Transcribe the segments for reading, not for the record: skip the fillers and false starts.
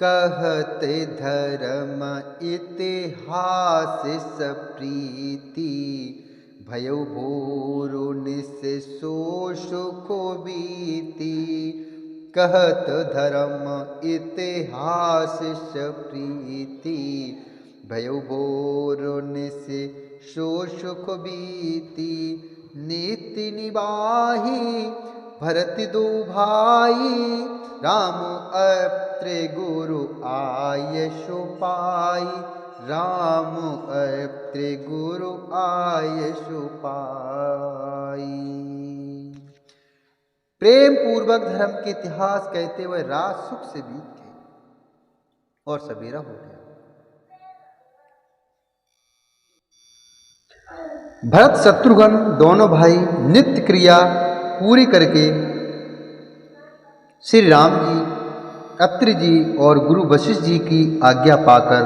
कहत धर्म इतिहास सप्रीति, भयो भोरु निस सो सुख बीती। कहत धर्म इतिहास सप्रीति, भयो भोरु निस सो सुख बीती। नीति निबाही भरत दो भाई, राम अत्र गुरु आयशु पाई। राम अत्र गुरु आयशु पाई। प्रेम पूर्वक धर्म के इतिहास कहते हुए रात सुख से बीत गई और सवेरा हो गया। भरत शत्रुघ्न दोनों भाई नित्य क्रिया पूरी करके श्री राम जी, अत्रि जी और गुरु वशिष्ठ जी की आज्ञा पाकर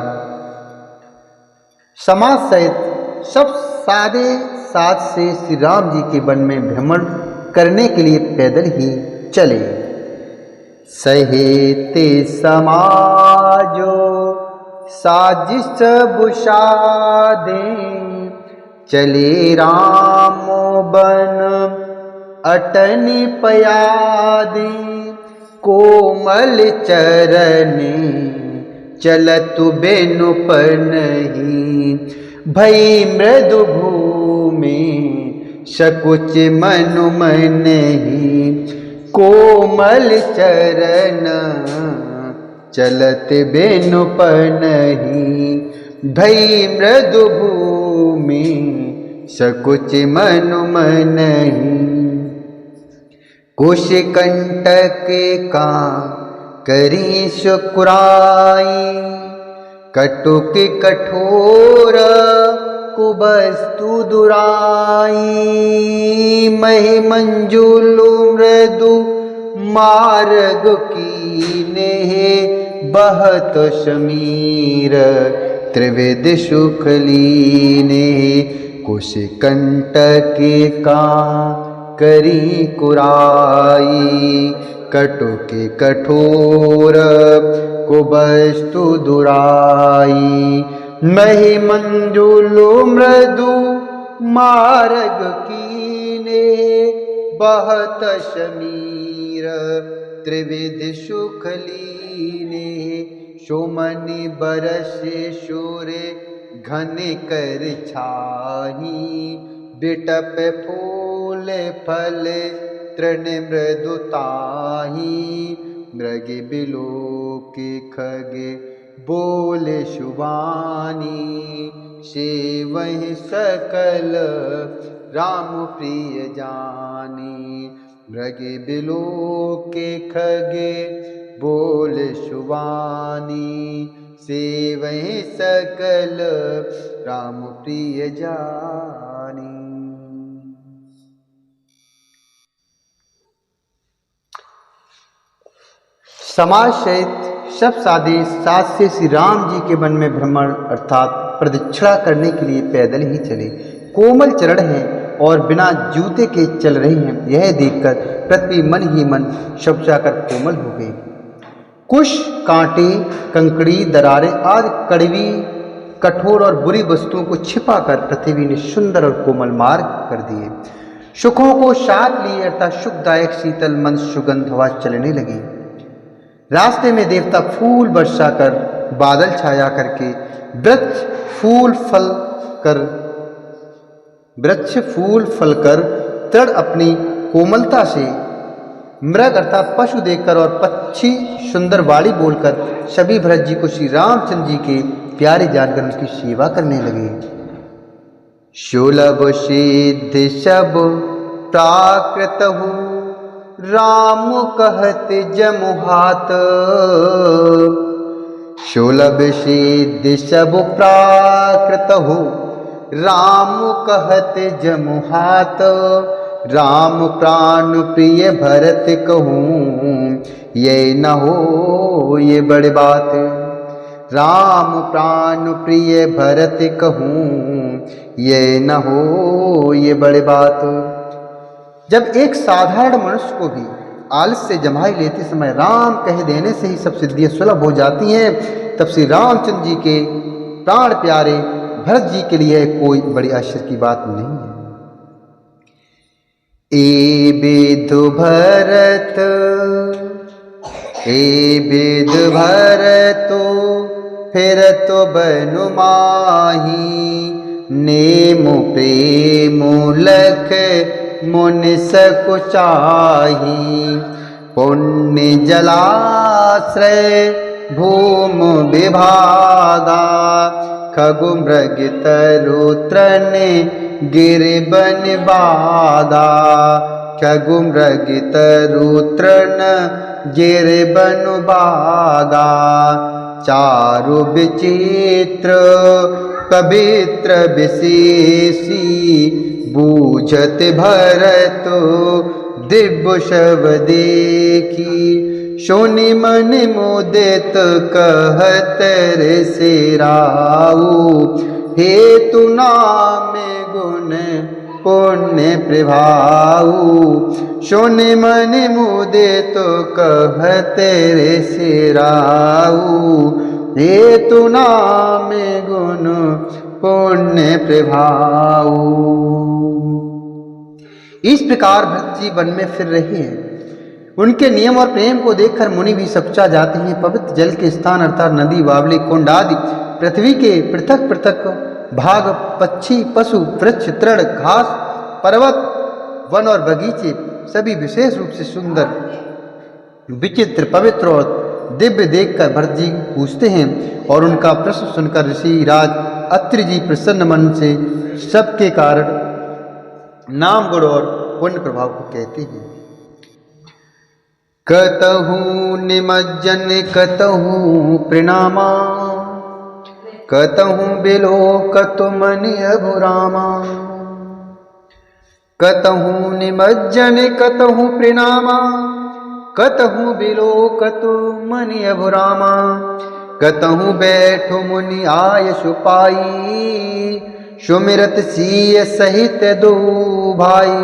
समाज सहित सब सादे साथ से श्री राम जी के वन में भ्रमण करने के लिए पैदल ही चले। सहेते समाजो साजिश बुषादे, चले राम बन अटनी पयादे। कोमल चरनी चलतु बेनु पनहि, भई मृदु भूमि सकुच मनु मनहि। कोमल चरण चलत बेनु पनहि, भई मृदु भूमि सकुच मनु मनहि। कुश कंटक का करी शुक्राई, कटुक कठोर कुबस्तु दुराई। महि मंजुलु मृदु मार्ग कीने, बहत समीर त्रिविध सुख लीने। कुश कंटक का करी कुराई, कटुके कठोर कुबस्तु दुराई। महि मंजुलु मृदु मार्ग कीने, बहत समीर त्रिविध सुख लीने। सोमनि बरसे सूर्य घन कर छाही, बिटप फूल फल तृण मृदुताही। मृग बिलोक खग बोल शुभानी, सेवहि सकल राम प्रिय जानी। मृग बिलोक खग बोल शुभानी, सेवहि सकल राम प्रिय जानी। समाज सहित सब साधे साथ से श्री राम जी के वन में भ्रमण अर्थात प्रदक्षिणा करने के लिए पैदल ही चले। कोमल चरण हैं और बिना जूते के चल रही हैं, यह देखकर पृथ्वी मन ही मन शब्दाकर कोमल हो गई। कुश, कांटे, कंकड़ी, दरारें आदि कड़वी, कठोर और बुरी वस्तुओं को छिपाकर पृथ्वी ने सुंदर और कोमल मार्ग कर दिए। सुखों को साथ लिए अर्थात सुखदायक शीतल मंद सुगंध हवा चलने लगी। रास्ते में देवता फूल वर्षा कर, बादल छाया करके वृक्ष फूल फल कर तृण अपनी कोमलता से, मृग अर्थात पशु देखकर और पक्षी सुंदर वाणी बोलकर सभी भरत जी को श्री रामचंद्र जी के प्यारे जानकर उनकी सेवा करने लगे। सुलभ सिद्ध सब प्राकृत हूँ, राम कहत जमुहात। सुलभ सिद्ध सब प्राकृत हो, राम कहत जमुहात। राम प्राण प्रिय भरत कहूँ, ये न हो ये बड़ी बात। राम प्राण प्रिय भरत कहूँ, ये न हो ये बड़ी बात। जब एक साधारण मनुष्य को भी आलस्य जमाई लेते समय राम कह देने से ही सब सिद्धियां सुलभ हो जाती हैं। तब श्री रामचंद्र जी के प्राण प्यारे भरत जी के लिए कोई बड़ी आश्चर्य की बात नहीं है। ए विदु भरत, ए विदु भरतो फिर तो बनु माही, नेमु प्रेमु लख मुनि सकुचाही, पुण्य जलाश्रय भूम विभागा, खगु मृग तरु तृण गिरबन बागा, खगु मृग तरु तृण गिरबन बागा, चारु विचित्र पवित्र विशेषी, बूझत भरत दिव्य शव देखी, शोनि मन मुदित कहत ऋषि राऊ, हेतु नाम गुण पुण्य प्रभाऊ, शोनि मन मुदित कहत ऋषि राऊ, हेतु नाम गुण पुण्य प्रभाऊ। इस प्रकार भरत जी वन में फिर रहे हैं। उनके नियम और प्रेम को देखकर मुनि भी सकुचा जाते हैं। पवित्र जल के स्थान अर्थात नदी, बावली, कुंड आदि पृथ्वी के पृथक पृथक भाग, पक्षी, पशु, वृक्ष, तृण, घास, पर्वत, वन और बगीचे सभी विशेष रूप से सुंदर, विचित्र, पवित्र और दिव्य देखकर भरत जी पूछते हैं और उनका प्रश्न सुनकर ऋषि राज अत्रि जी प्रसन्न मन से सबके कारण नाम गुण और पुण्य प्रभाव को कहते हैं। कतहु निमज्जन कतहु प्रणामा, कतहु बिलोकतु मनि अभुरामा, कतहु निमज्जन कतहु प्रणामा, कतहु बिलोकतु मनि अभुरामा, कतहु बैठु मुनि आय सुपाई, सुमिरत सीय सहित दो भाई,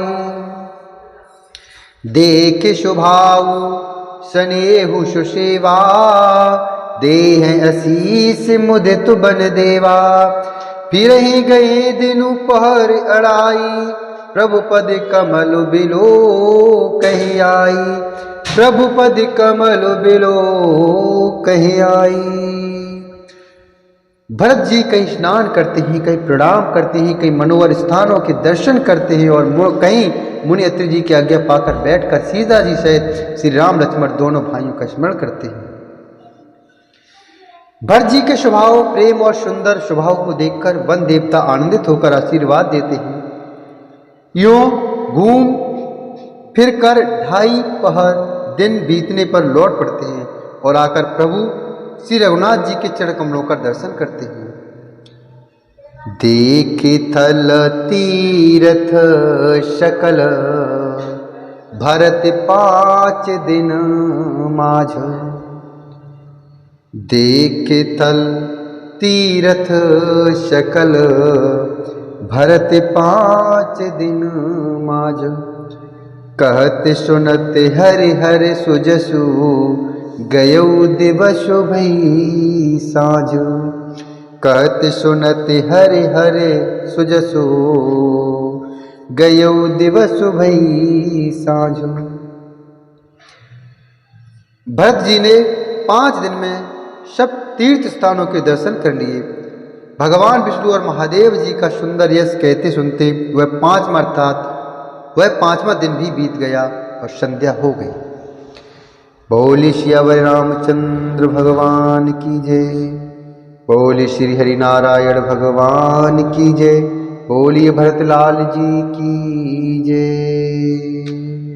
देख शुभाऊ स्नेहु सुसेवा, देह असीस मुदित बन देवा, फिर ही गए दिनु पहर अड़ाई, प्रभु पद कमल बिलो कही आई, प्रभु पद कमल बिलो कही आई। भरत जी कहीं स्नान करते हैं, कहीं प्रणाम करते हैं, कहीं मनोहर स्थानों के दर्शन करते हैं और कहीं मुनि अत्रि जी की आज्ञा पाकर बैठकर सीता जी सहित श्री राम लक्ष्मण दोनों भाइयों का स्मरण करते हैं। भरत जी के स्वभाव, प्रेम और सुंदर स्वभाव को देखकर वन देवता आनंदित होकर आशीर्वाद देते हैं। यूं घूम फिर कर 2.5 पहर दिन बीतने पर लौट पड़ते हैं और आकर प्रभु श्री रघुनाथ जी के चरण कमलों का दर्शन करते हैं। देख थल तीरथ शकल, भरत 5 दिन माझ, देख थल तीरथ शकल, भरत 5 दिन माझ, कहत सुनत हरि हरि सुजसु, गयौ दिवसु भई साँझ, कहत सुनत हरि हरि सुजसु, गयौ दिवसु भई साँझ। भरत जी ने 5 दिन में सब तीर्थ स्थानों के दर्शन कर लिए। भगवान विष्णु और महादेव जी का सुंदर यश कहते सुनते वह 5वां दिन भी बीत गया और संध्या हो गई। बोली श्यावर रामचंद्र भगवान की जय, बोली श्री हरि नारायण भगवान की जय, बोलिए भरतलाल जी की जय।